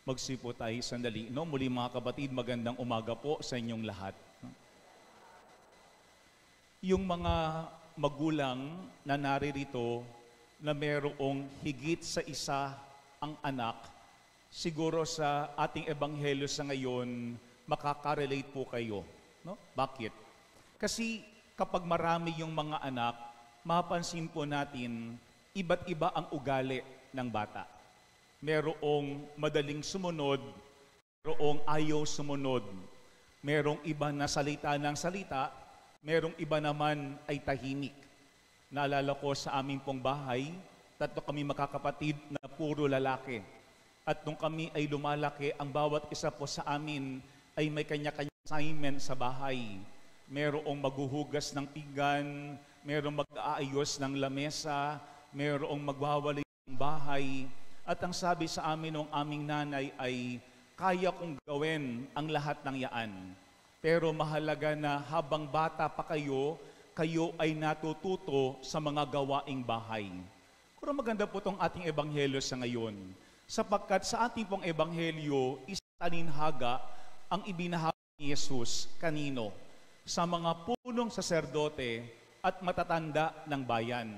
Magsipo tayo sandali. No? Muli mga kapatid, magandang umaga po sa inyong lahat. Yung mga magulang na naririto na merong higit sa isa ang anak, siguro sa ating ebanghelyo sa ngayon, makaka-relate po kayo. No? Bakit? Kasi kapag marami yung mga anak, mapansin po natin, iba't iba ang ugali ng bata. Merong madaling sumunod, merong ayaw sumunod. Merong iba na salita ng salita, merong iba naman ay tahimik. Naalala ko sa aming pong bahay, 3 kami magkakapatid na puro lalaki. At nung kami ay lumalaki, ang bawat isa po sa amin ay may kanya-kanya assignment sa bahay. Merong maghuhugas ng pinggan, merong mag-aayos ng lamesa, merong magwawali ng bahay. At ang sabi sa amin ng aming nanay ay, kaya kong gawin ang lahat ng yaan. Pero mahalaga na habang bata pa kayo, kayo ay natututo sa mga gawaing bahay. Kung maganda po itong ating ebanghelyo sa ngayon, sapagkat sa ating pong ebanghelyo, isang talinhaga ang ibinahagi ni Jesus kanino? Sa mga punong saserdote at matatanda ng bayan.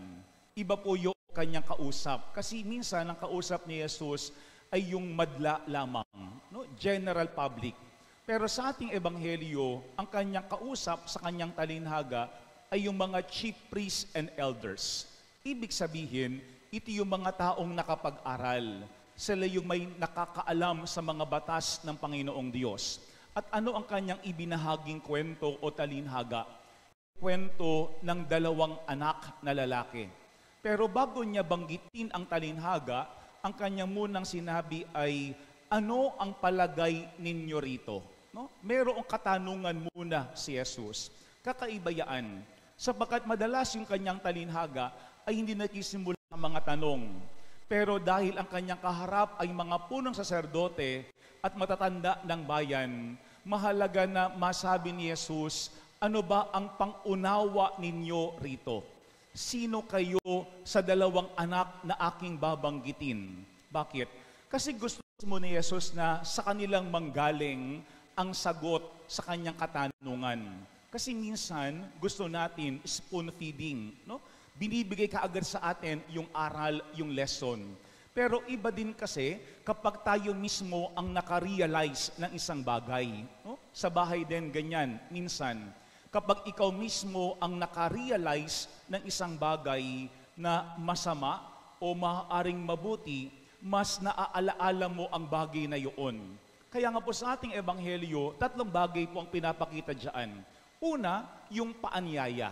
Iba po yung kanyang kausap. Kasi minsan ang kausap ni Jesus ay yung madla lamang, no? General public. Pero sa ating ebanghelyo, ang kanyang kausap sa kanyang talinhaga ay yung mga chief priests and elders. Ibig sabihin, ito yung mga taong nakapag-aral. Sila yung may nakakaalam sa mga batas ng Panginoong Diyos. At ano ang kanyang ibinahaging kwento o talinhaga? Kwento ng 2 anak na lalaki. Pero bago niya banggitin ang talinhaga, ang kanyang munang sinabi ay, ano ang palagay ninyo rito? No? Merong katanungan muna si Jesus. Kakaibayaan. Sapagkat madalas yung kanyang talinhaga ay hindi nagsisimula ng mga tanong. Pero dahil ang kanyang kaharap ay mga punong saserdote at matatanda ng bayan, mahalaga na masabi ni Jesus, ano ba ang pangunawa ninyo rito? Sino kayo sa 2 anak na aking babanggitin? Bakit? Kasi gusto mo ni Jesus na sa kanilang manggaling ang sagot sa kanyang katanungan. Kasi minsan gusto natin spoon feeding, no? Binibigay kaagad sa atin yung aral, yung lesson. Pero iba din kasi kapag tayo mismo ang nakarealize ng isang bagay. No? Sa bahay din ganyan, minsan. Kapag ikaw mismo ang nakarealize ng isang bagay na masama o maaaring mabuti, mas naaalaala mo ang bagay na iyon. Kaya nga po sa ating ebanghelyo, 3 bagay po ang pinapakita dyan. Una, yung paanyaya.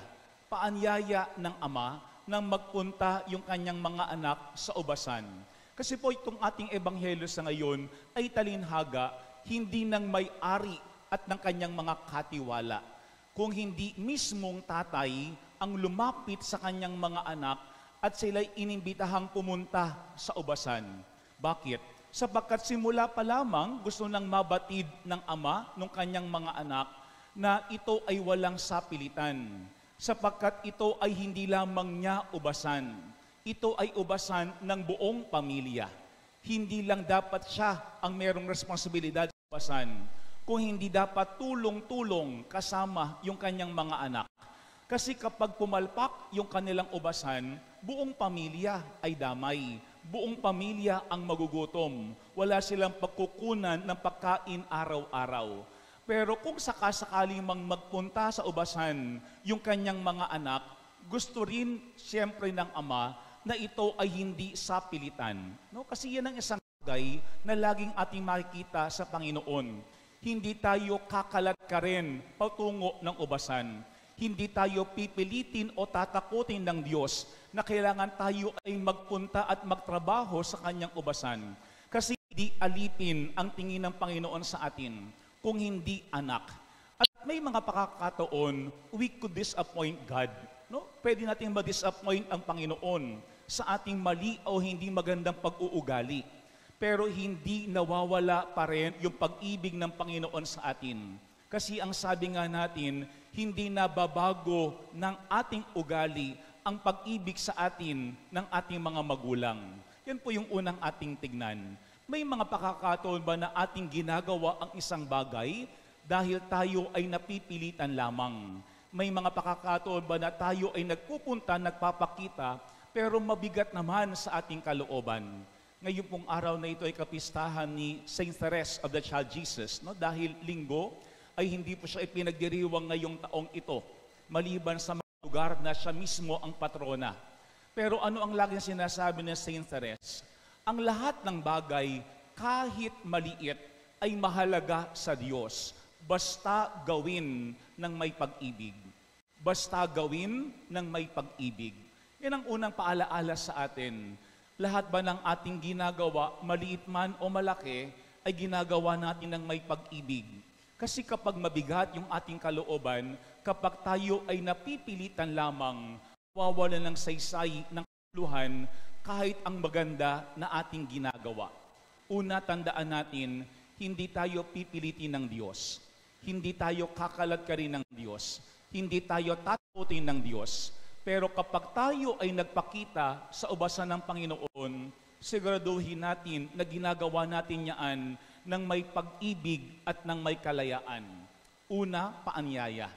Paanyaya ng ama nang magpunta yung kanyang mga anak sa ubasan. Kasi po itong ating ebanghelyo sa ngayon ay talinhaga hindi ng may-ari at ng kanyang mga katiwala. Kung hindi mismong tatay ang lumapit sa kanyang mga anak at sila'y inimbitahang pumunta sa ubasan. Bakit? Sapagkat simula pa lamang gusto nang mabatid ng ama ng kanyang mga anak na ito ay walang sapilitan. Sapagkat ito ay hindi lamang niya ubasan. Ito ay ubasan ng buong pamilya. Hindi lang dapat siya ang merong responsibilidad sa ubasan, kung hindi dapat tulong-tulong kasama yung kanyang mga anak. Kasi kapag pumalpak yung kanilang ubasan, buong pamilya ay damay. Buong pamilya ang magugutom. Wala silang pagkukunan ng pagkain araw-araw. Pero kung sakasakaling magpunta sa ubasan yung kanyang mga anak, gusto rin siyempre ng ama na ito ay hindi sapilitan. No? Kasi yan ang isang bagay na laging ating makikita sa Panginoon. Hindi tayo kakalat ka rin patungo ng ubasan. Hindi tayo pipilitin o tatakutin ng Diyos na kailangan tayo ay magpunta at magtrabaho sa kanyang ubasan. Kasi hindi alipin ang tingin ng Panginoon sa atin kung hindi anak. At may mga pakakataon, we could disappoint God. No? Pwede natin ma-disappoint ang Panginoon sa ating mali o hindi magandang pag-uugali. Pero hindi nawawala pa rin yung pag-ibig ng Panginoon sa atin. Kasi ang sabi nga natin, hindi nababago ng ating ugali ang pag-ibig sa atin ng ating mga magulang. Yan po yung unang ating tignan. May mga pakakataon ba na ating ginagawa ang isang bagay dahil tayo ay napipilitan lamang? May mga pakakataon ba na tayo ay nagpupunta, nagpapakita, pero mabigat naman sa ating kalooban? Ngayon pong araw na ito ay kapistahan ni Saint Therese of the Child Jesus, no? Dahil linggo ay hindi po siya ipinagdiriwang ngayong taong ito, maliban sa mga lugar na siya mismo ang patrona. Pero ano ang laging sinasabi ni Saint Therese? Ang lahat ng bagay, kahit maliit, ay mahalaga sa Diyos. Basta gawin ng may pag-ibig. Basta gawin ng may pag-ibig. Yan ang unang paalaala sa atin. Lahat ba ng ating ginagawa, maliit man o malaki, ay ginagawa natin ng may pag-ibig. Kasi kapag mabigat yung ating kalooban, kapag tayo ay napipilitan lamang, wawalan ng saysay ng kapuluhan, kahit ang maganda na ating ginagawa. Una, tandaan natin, hindi tayo pipilitin ng Diyos. Hindi tayo kakalat ka rin ng Diyos. Hindi tayo tatakutin ng Diyos. Pero kapag tayo ay nagpakita sa ubasan ng Panginoon, siguraduhin natin na ginagawa natin yan ng may pag-ibig at ng may kalayaan. Una, paanyaya.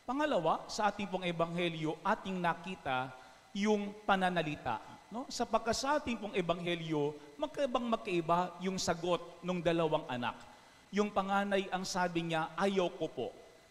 Pangalawa, sa ating pong ebanghelyo, ating nakita yung pananalita. No? Sapagkat sa ating pong ebanghelyo, magkaiba yung sagot ng dalawang anak. Yung panganay ang sabi niya, ayaw ko po.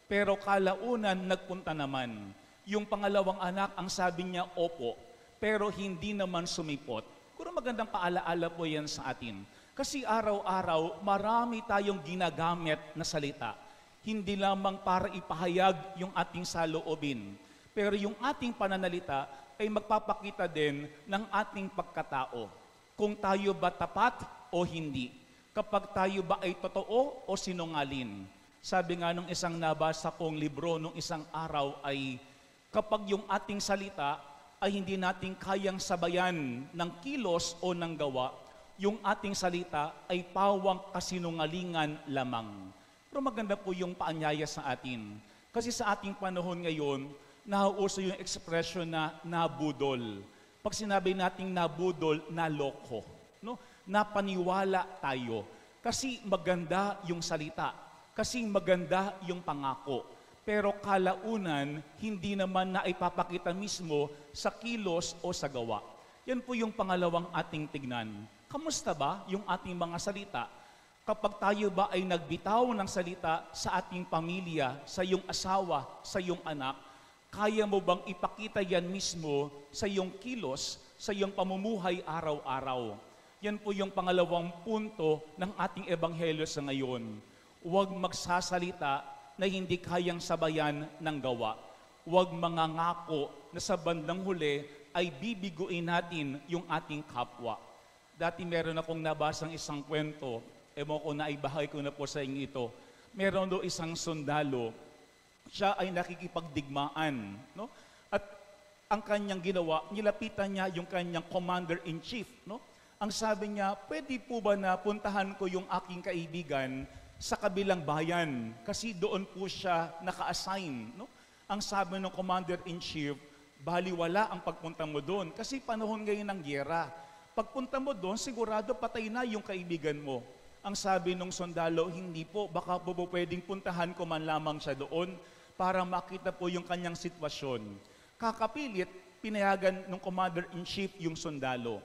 Pero kalaunan, nagpunta naman. Yung pangalawang anak ang sabi niya, opo. Pero hindi naman sumipot. Kung magandang paalaala po yan sa atin. Kasi araw-araw, marami tayong ginagamit na salita. Hindi lamang para ipahayag yung ating saloobin. Pero yung ating pananalita ay magpapakita din ng ating pagkatao. Kung tayo ba tapat o hindi. Kapag tayo ba ay totoo o sinungalin. Sabi nga nung isang nabasa kong libro nung isang araw ay kapag yung ating salita ay hindi natin kayang sabayan ng kilos o ng gawa, yung ating salita ay pawang kasinungalingan lamang. Pero maganda po yung paanyaya sa atin. Kasi sa ating panahon ngayon, nauuso yung expression na nabudol. Pag sinabi nating nabudol, naloko. No? Napaniwala tayo. Kasi maganda yung salita. Kasi maganda yung pangako. Pero kalaunan, hindi naman na ipapakita mismo sa kilos o sa gawa. Yan po yung pangalawang ating tignan. Kamusta ba yung ating mga salita? Kapag tayo ba ay nagbitaw ng salita sa ating pamilya, sa iyong asawa, sa iyong anak, kaya mo bang ipakita yan mismo sa iyong kilos, sa iyong pamumuhay araw-araw? Yan po yung pangalawang punto ng ating ebanghelyo sa ngayon. Huwag magsasalita na hindi kayang sabayan ng gawa. Huwag mangangako na sa bandang huli ay bibiguin natin yung ating kapwa. Dati meron akong nabasang isang kwento, ewan ko na ibahay ko na po sa inyo ito. Meron do isang sundalo, siya ay nakikipagdigmaan, no? At ang kanyang ginawa, nilapitan niya yung kanyang commander-in-chief, no? Ang sabi niya, pwede po ba na puntahan ko yung aking kaibigan sa kabilang bayan? Kasi doon po siya naka-assign, no? Ang sabi ng commander-in-chief, baliwala ang pagpunta mo doon kasi panahon ngayon ng gyera. Pagpunta mo doon, sigurado patay na yung kaibigan mo. Ang sabi ng sundalo, hindi po, baka po pwedeng puntahan ko man lamang siya doon para makita po yung kanyang sitwasyon. Kakapilit, pinayagan ng commander-in-chief yung sundalo.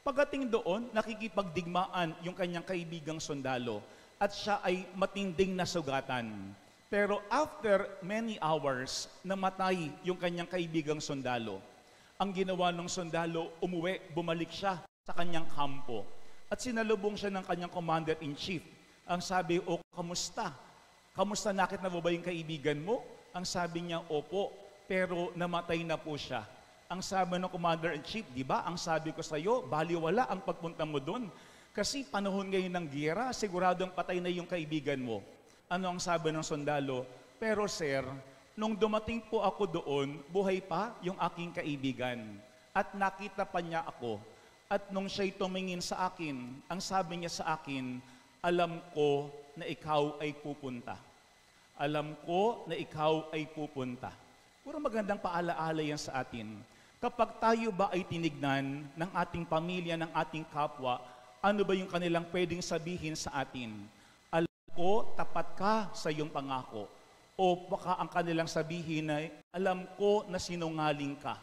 Pagdating doon, nakikipagdigmaan yung kanyang kaibigang sundalo at siya ay matinding nasugatan. Pero after many hours, namatay yung kanyang kaibigang sundalo. Ang ginawa ng sundalo, umuwi, bumalik siya sa kanyang kampo. At sinalubong siya ng kanyang commander-in-chief. Ang sabi, o kamusta? Kamusta, nakit na ba yung kaibigan mo? Ang sabi niya, opo, pero namatay na po siya. Ang sabi ng commander-in-chief, di ba, ang sabi ko sa iyo, baliwala ang pagpunta mo doon. Kasi panahon ngayon ng giyera, siguradong patay na yung kaibigan mo. Ano ang sabi ng sundalo? Pero sir, nung dumating po ako doon, buhay pa yung aking kaibigan. At nakita pa niya ako. At nung siya'y tumingin sa akin, ang sabi niya sa akin, alam ko na ikaw ay pupunta. Alam ko na ikaw ay pupunta. Puro magandang paalaala yan sa atin. Kapag tayo ba ay tinignan ng ating pamilya, ng ating kapwa, Ano ba yung kanilang pwedeng sabihin sa atin? Alam ko, tapat ka sa iyong pangako. O baka ang kanilang sabihin ay, alam ko na sinungaling ka.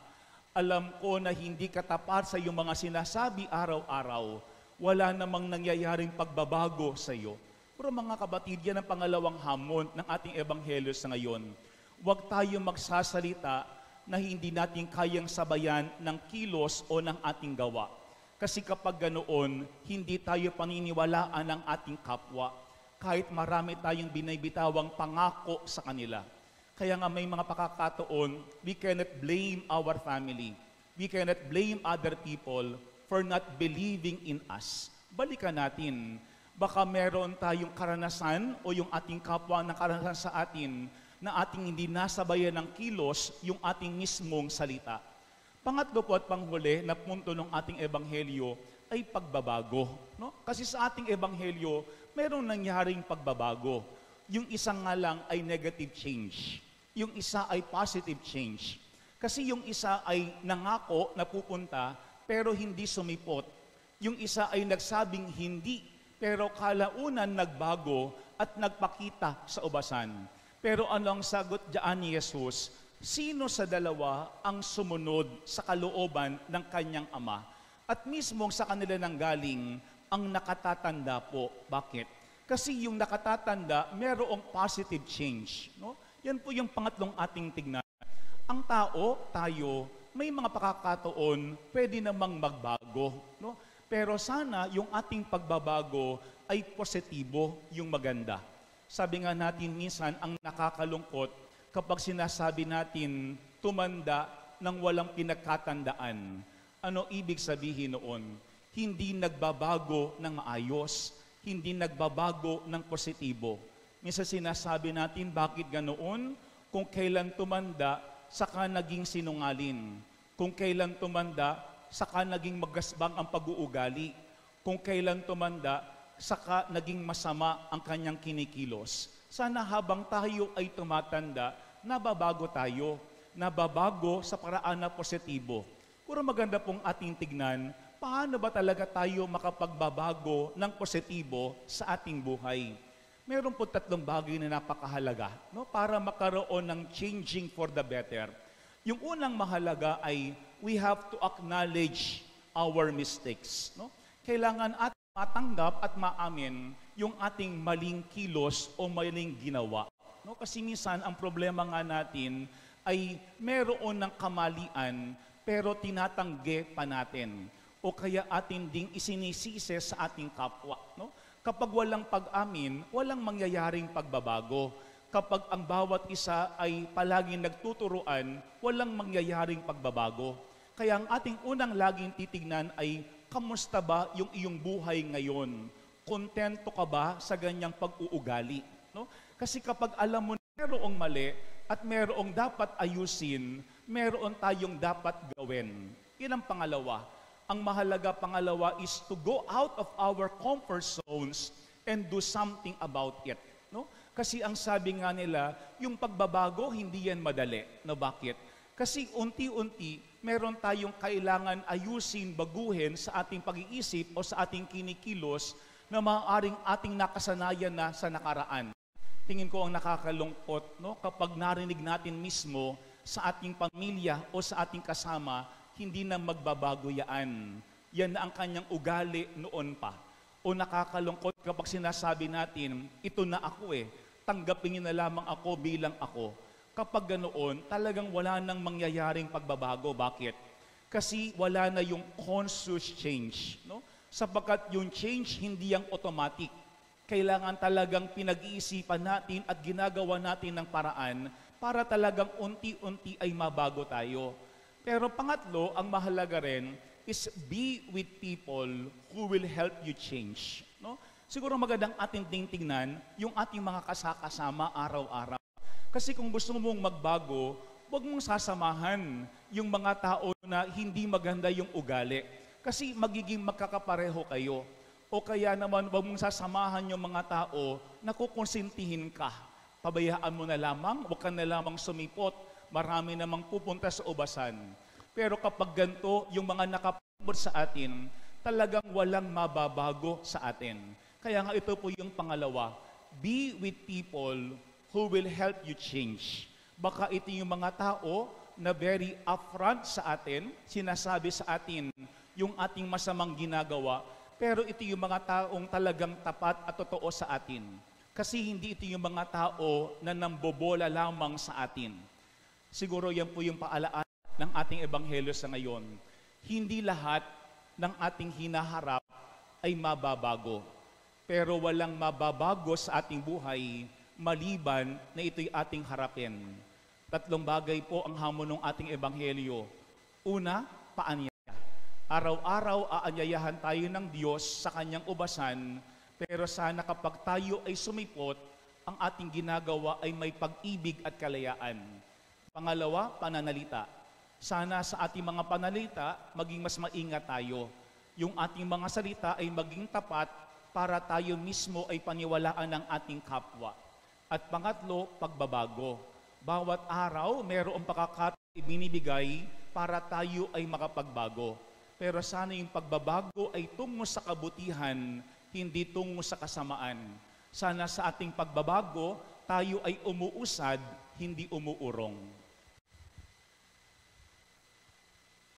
Alam ko na hindi ka tapat sa iyong mga sinasabi araw-araw. Wala namang nangyayaring pagbabago sa iyo. Pero mga kabatid, yan ang pangalawang hamon ng ating ebanghelyo sa ngayon. Huwag tayo magsasalita na hindi natin kayang sabayan ng kilos o ng ating gawa. Kasi kapag ganoon, hindi tayo paniniwalaan ng ating kapwa, kahit marami tayong binaybitawang pangako sa kanila. Kaya nga may mga pakakataon, we cannot blame our family. We cannot blame other people for not believing in us. Balikan natin, baka meron tayong karanasan o yung ating kapwa na karanasan sa atin na ating hindi nasabayan ng kilos yung ating mismong salita. Pangatlo po at panghuli na punto ng ating ebanghelyo ay pagbabago. No? Kasi sa ating ebanghelyo, merong nangyaring pagbabago. Yung isa nga lang ay negative change. Yung isa ay positive change. Kasi yung isa ay nangako na pupunta pero hindi sumipot. Yung isa ay nagsabing hindi pero kalaunan nagbago at nagpakita sa ubasan. Pero ano ang sagot diyan ni Jesus? Sino sa dalawa ang sumunod sa kalooban ng kanyang ama? At mismong sa kanila nanggaling ang nakatatanda po. Bakit? Kasi yung nakatatanda, merong positive change. No? Yan po yung pangatlong ating tignan. Ang tao, tayo, may mga pakakataon, pwede namang magbago. No? Pero sana yung ating pagbabago ay positibo, yung maganda. Sabi nga natin minsan, ang nakakalungkot, kapag sinasabi natin tumanda ng walang pinagkatandaan. Ano ibig sabihin noon? Hindi nagbabago ng maayos, hindi nagbabago ng positibo. Minsan sinasabi natin, bakit ganoon? Kung kailan tumanda, saka naging sinungalin. Kung kailan tumanda, saka naging magasbang ang pag-uugali. Kung kailan tumanda, saka naging masama ang kanyang kinikilos. Sana habang tayo ay tumatanda, nababago tayo. Nababago sa paraan na positibo. Puro maganda pong ating tignan, paano ba talaga tayo makapagbabago ng positibo sa ating buhay? Meron po tatlong bagay na napakahalaga, no, para makaroon ng changing for the better. Yung unang mahalaga ay we have to acknowledge our mistakes. No? Kailangan ating matanggap at maamin yung ating maling kilos o maling ginawa. No? Kasi minsan ang problema nga natin ay meron ng kamalian pero tinatanggi pa natin. O kaya atin ding isinisisi sa ating kapwa. No? Kapag walang pag-amin, walang mangyayaring pagbabago. Kapag ang bawat isa ay palaging nagtuturuan, walang mangyayaring pagbabago. Kaya ang ating unang laging titignan ay, kamusta ba yung iyong buhay ngayon? Kontento ka ba sa ganyang pag-uugali? No? Kasi kapag alam mo na merong mali at merong dapat ayusin, meron tayong dapat gawin. Yan ang pangalawa. Ang mahalaga pangalawa is to go out of our comfort zones and do something about it. No? Kasi ang sabi nga nila, yung pagbabago, hindi yan madali. No, bakit? Kasi unti-unti, meron tayong kailangan ayusin, baguhin sa ating pag-iisip o sa ating kinikilos na maaaring ating nakasanayan na sa nakaraan. Tingin ko ang nakakalungkot, no? Kapag narinig natin mismo sa ating pamilya o sa ating kasama, hindi na magbabago yan. Yan na ang kanyang ugali noon pa. O nakakalungkot kapag sinasabi natin, ito na ako tanggapin niyo na lamang ako bilang ako. Kapag ganoon, talagang wala nang mangyayaring pagbabago. Bakit? Kasi wala na yung conscious change. No? Sapagkat yung change, hindi yung automatic. Kailangan talagang pinag-iisipan natin at ginagawa natin ng paraan para talagang unti-unti ay mabago tayo. Pero pangatlo, ang mahalaga rin is be with people who will help you change. No? Siguro magandang ating tingnan yung ating mga kasama araw-araw. Kasi kung gusto mong magbago, huwag mong sasamahan yung mga tao na hindi maganda yung ugali. Kasi magiging magkakapareho kayo. O kaya naman, huwag mong sasamahan yung mga tao na kukonsintihin ka. Pabayaan mo na lamang, huwag ka na lamang sumipot. Marami namang pupunta sa ubasan. Pero kapag ganito, yung mga nakapamod sa atin, talagang walang mababago sa atin. Kaya nga ito po yung pangalawa, be with people who will help you change. Baka ito yung mga tao na very upfront sa atin, sinasabi sa atin yung ating masamang ginagawa, pero ito yung mga taong talagang tapat at totoo sa atin. Kasi hindi ito yung mga tao na nambobola lamang sa atin. Siguro yan po yung paalaan ng ating ebanghelyo sa ngayon. Hindi lahat ng ating hinaharap ay mababago. Pero walang mababago sa ating buhay maliban na ito'y ating harapin. 3 bagay po ang hamon ng ating ebanghelyo. Una, paanyaya. Araw-araw aanyayahan tayo ng Diyos sa kanyang ubasan, pero sana kapag tayo ay sumipot, ang ating ginagawa ay may pag-ibig at kalayaan. Pangalawa, pananalita. Sana sa ating mga panalita, maging mas maingat tayo. Yung ating mga salita ay maging tapat para tayo mismo ay paniwalaan ng ating kapwa. At pangatlo, pagbabago. Bawat araw, mayroong pagkakataon ibinibigay para tayo ay makapagbago. Pero sana yung pagbabago ay tungo sa kabutihan, hindi tungo sa kasamaan. Sana sa ating pagbabago, tayo ay umuusad, hindi umuurong.